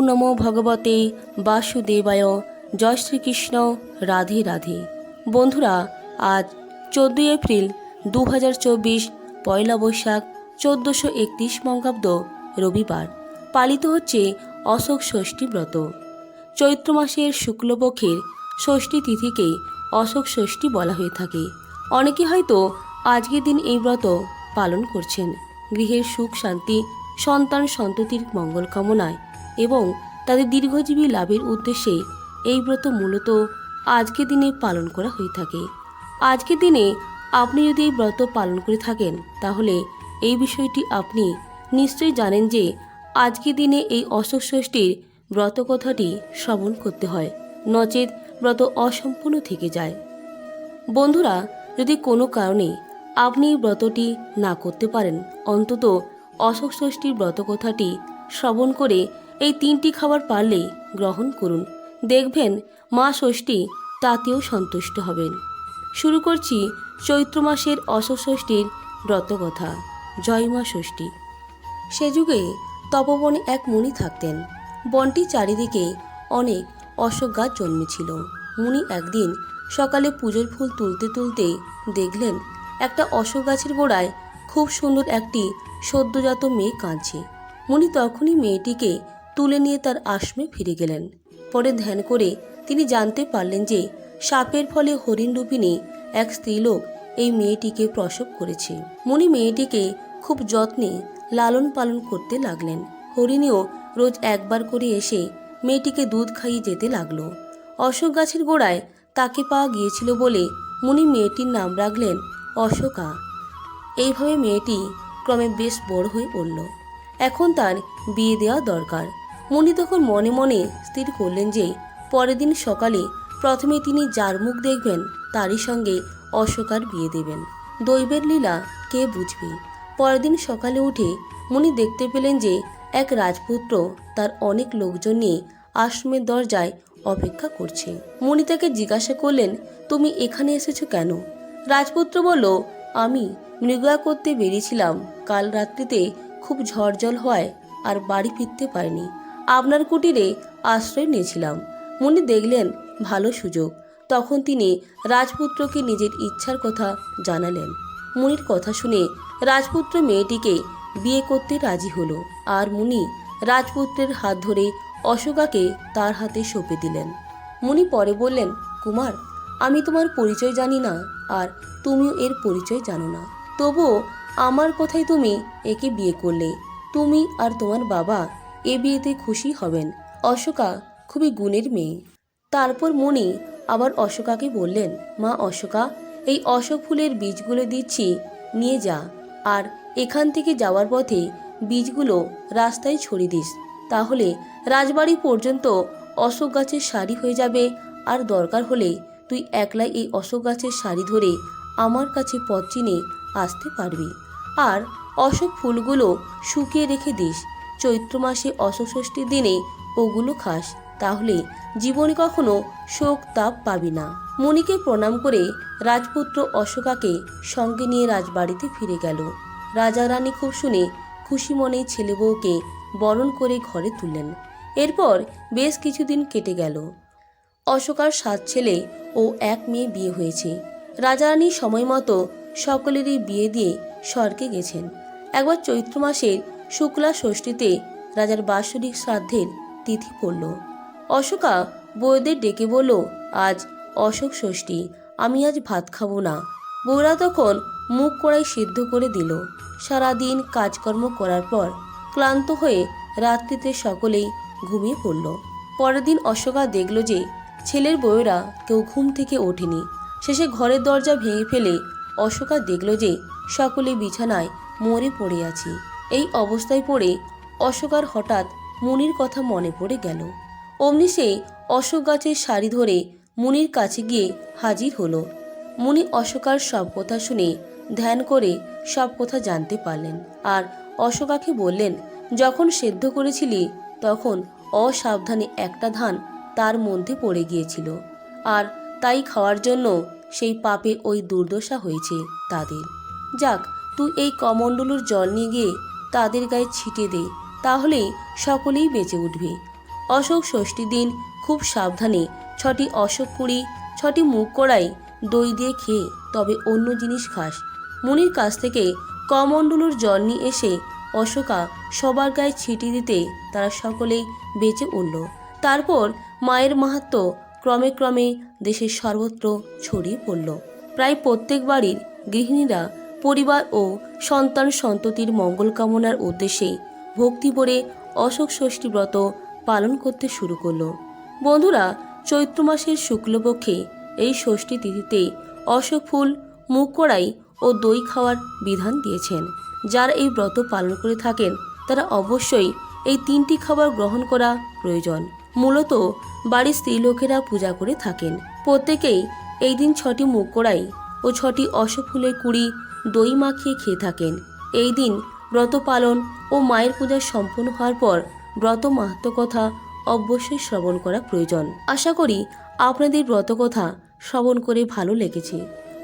নমো ভগবতে বাসুদেবায়। জয় শ্রীকৃষ্ণ। রাধে রাধে। বন্ধুরা, আজ 14 এপ্রিল 2024 পয়লা বৈশাখ 1431 বঙ্গাব্দ রবিবার পালিত হচ্ছে অশোক ষষ্ঠী ব্রত। চৈত্র মাসের শুক্লপক্ষের ষষ্ঠী তিথিকেই অশোক ষষ্ঠী বলা হয়ে থাকে। অনেকে হয়তো আজকের দিন এই ব্রত পালন করছেন গৃহের সুখ শান্তি, সন্তান সন্ততির মঙ্গল কামনায় এবং তাদের দীর্ঘজীবী লাভের উদ্দেশ্যে এই ব্রত মূলত আজকের দিনে পালন করা হয়ে থাকে। আজকের দিনে আপনি যদি এই ব্রত পালন করে থাকেন তাহলে এই বিষয়টি আপনি নিশ্চয়ই জানেন যে আজকের দিনে এই অশোক ষষ্ঠীর ব্রত কথাটি শ্রবণ করতে হয়, নচেত ব্রত অসম্পূর্ণ থেকে যায়। বন্ধুরা, যদি কোনো কারণে আপনি এই ব্রতটি না করতে পারেন, অন্তত অশোক ষষ্ঠীর ব্রত কথাটি শ্রবণ করে এই 3টি খাবার পারলেই গ্রহণ করুন। দেখবেন মা ষষ্ঠী তাতেও সন্তুষ্ট হবেন। শুরু করছি চৈত্র মাসের অশোক ষষ্ঠীর ব্রতকথা। জয় মা ষষ্ঠী। সে যুগে তপবনে এক মুনি থাকতেন। বনটির চারিদিকে অনেক অশোক গাছ জন্মেছিল। মুনি একদিন সকালে পুজোর ফুল তুলতে তুলতে দেখলেন একটা অশোক গাছের গোড়ায় খুব সুন্দর একটি সদ্যজাত মেয়ে কাঁদছে। মুনি তখনই মেয়েটিকে তুলে নিয়ে তার আশ্রমে ফিরে গেলেন। পরে ধ্যান করে তিনি জানতে পারলেন যে শাপের ফলে হরিণ রূপিণী এক স্ত্রীলোক এই মেয়েটিকে প্রসব করেছে। মুনি মেয়েটিকে খুব যত্নে লালন পালন করতে লাগলেন। হরিণীও রোজ একবার করে এসে মেয়েটিকে দুধ খাইয়ে যেতে লাগলো। অশোক গাছের গোড়ায় তাকে পাওয়া গিয়েছিল বলে মুনি মেয়েটির নাম রাখলেন অশোকা। এইভাবে মেয়েটি ক্রমে বেশ বড় হয়ে পড়ল। এখন তার বিয়ে দেওয়া দরকার। মুনি তখন মনে মনে স্থির করলেন যে পরের দিন সকালে প্রথমে তিনি যার মুখ দেখবেন তারই সঙ্গে অশোকার বিয়ে দেবেন। দৈবের লীলা কে বুঝবে। পরের দিন সকালে উঠে মুনি দেখতে পেলেন যে এক রাজপুত্র তার অনেক লোকজন নিয়ে আশ্রমের দরজায় অপেক্ষা করছে। মুনি তাকে জিজ্ঞাসা করলেন, তুমি এখানে এসেছো কেন? রাজপুত্র বলল, আমি মৃগয়া করতে বেরিয়েছিলাম। কাল রাত্রিতে খুব ঝড় জল হওয়ায় আর বাড়ি ফিরতে পারিনি। আপনার কুটিরে আশ্রয় নিয়েছিলাম। মুনি দেখলেন ভালো সুযোগ। তখন তিনি রাজপুত্রকে নিজের ইচ্ছার কথা জানালেন। মুনির কথা শুনে রাজপুত্র মেয়েটিকে বিয়ে করতে রাজি হলো আর মুনি রাজপুত্রের হাত ধরে অশোকাকে তার হাতে সঁপে দিলেন। মুনি পরে বললেন, কুমার, আমি তোমার পরিচয় জানি না আর তুমিও এর পরিচয় জানো না, তবুও আমার কথাই তুমি একে বিয়ে করলে। তুমি আর তোমার বাবা এ বিয়েতে খুশি হবেন। অশোকা খুবই গুণের মেয়ে। তারপর মুনি আবার অশোকাকে বললেন, মা অশোকা, এই অশোক ফুলের বীজগুলো দিচ্ছি, নিয়ে যা, আর এখান থেকে যাওয়ার পথে বীজগুলো রাস্তায় ছড়িয়ে দিস। তাহলে রাজবাড়ি পর্যন্ত অশোক গাছের সারি হয়ে যাবে, আর দরকার হলে তুই একলাই এই অশোক গাছের সারি ধরে আমার কাছে পথ চিনে আসতে পারবি। আর অশোক ফুলগুলো শুকিয়ে রেখে দিস। চৈত্র মাসে অশোক ষষ্ঠীর দিনে ওগুলো খাস, তাহলে জীবনে কখনো শোক তাপ পাবি না। মুনিকে প্রণাম করে রাজপুত্র অশোকাকে সঙ্গে নিয়ে রাজবাড়িতে ফিরে গেল। রাজা রানী খুব শুনে খুশি মনে ছেলে বউকে বরণ করে ঘরে তুললেন। এরপর বেশ কিছুদিন কেটে গেল। অশোকার 7 ছেলে ও 1 মেয়ে বিয়ে হয়েছে। রাজা রানী সময় মতো সকলেরই বিয়ে দিয়ে স্বর্গে গেছেন। একবার চৈত্র মাসের শুক্লা ষষ্ঠীতে রাজার বাৎসরিক শ্রাদ্ধের তিথি পড়ল। অশোকা বউদের ডেকে বলল, আজ অশোক ষষ্ঠী, আমি আজ ভাত খাবো না। বউরা তখন মুখ কড়াই সিদ্ধ করে দিল। সারাদিন কাজকর্ম করার পর ক্লান্ত হয়ে রাত্রিতে সকলেই ঘুমিয়ে পড়ল। পরের দিন অশোকা দেখল যে ছেলের বউয়েরা কেউ ঘুম থেকে ওঠেনি। শেষে ঘরের দরজা ভেঙে ফেলে অশোকা দেখল যে সকলে বিছানায় মরে পড়ে আছে। এই অবস্থায় পড়ে অশোকার হঠাৎ মুনির কথা মনে পড়ে গেল। অমনি সে অশোক গাছের সারি ধরে মুনির কাছে গিয়ে হাজির হলো। মুনি অশোকার সব কথা শুনে ধ্যান করে সব কথা জানতে পারলেন আর অশোকাকে বললেন, যখন সেদ্ধ করেছিলি তখন অসাবধানে একটা ধান তার মধ্যে পড়ে গিয়েছিল, আর তাই খাওয়ার জন্য সেই পাপে ওই দুর্দশা হয়েছে তাদের। যাক, তুই এই কমণ্ডলুর জল নিয়ে গিয়ে তাদের গায়ে ছিটে দে, তাহলেই সকলেই বেঁচে উঠবে। অশোক ষষ্ঠী দিন খুব সাবধানে 6টি অশোক কুড়ি 6টি মুখ কড়াই দই দিয়ে খেয়ে তবে অন্য জিনিস খাস। মুনির কাছ থেকে কমণ্ডলুর জল নিয়ে এসে অশোকা সবার গায়ে ছিটিয়ে দিতে তারা সকলেই বেঁচে উঠল। তারপর মায়ের মাহাত্ম্য ক্রমে ক্রমে দেশের সর্বত্র ছড়িয়ে পড়ল। প্রায় প্রত্যেক বাড়ির গৃহিণীরা পরিবার ও সন্তান সন্ততির মঙ্গল কামনার উদ্দেশ্যে ভক্তি ভরে অশোক ষষ্ঠী ব্রত পালন করতে শুরু করল। বন্ধুরা, চৈত্র মাসের শুক্লপক্ষে এই ষষ্ঠী তিথিতে অশোক ফুল, মুগ কড়াই ও দই খাওয়ার বিধান দিয়েছেন। যারা এই ব্রত পালন করে থাকেন তারা অবশ্যই এই 3টি খাবার গ্রহণ করা প্রয়োজন। মূলত বাড়ির স্ত্রীলোকেরা পূজা করে থাকেন। প্রত্যেকেই এই দিন 6টি মুগ কড়াই ও 6টি অশোক ফুলের কুড়ি দই মাখিয়ে খেয়ে থাকেন। এই দিন ব্রত পালন ও মায়ের পূজা সম্পন্ন হওয়ার পর ব্রত মাহাত্ম্য কথা অবশ্যই শ্রবণ করা প্রয়োজন। আশা করি আপনাদের ব্রত কথা শ্রবণ করে ভালো লেগেছে।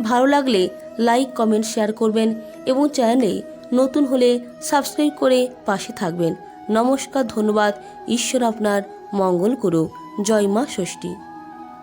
ভালো লাগলে লাইক, কমেন্ট, শেয়ার করবেন এবং চ্যানেলে নতুন হলে সাবস্ক্রাইব করে পাশে থাকবেন। নমস্কার, ধন্যবাদ। ঈশ্বর আপনার মঙ্গল করুক। জয় মা ষষ্ঠী।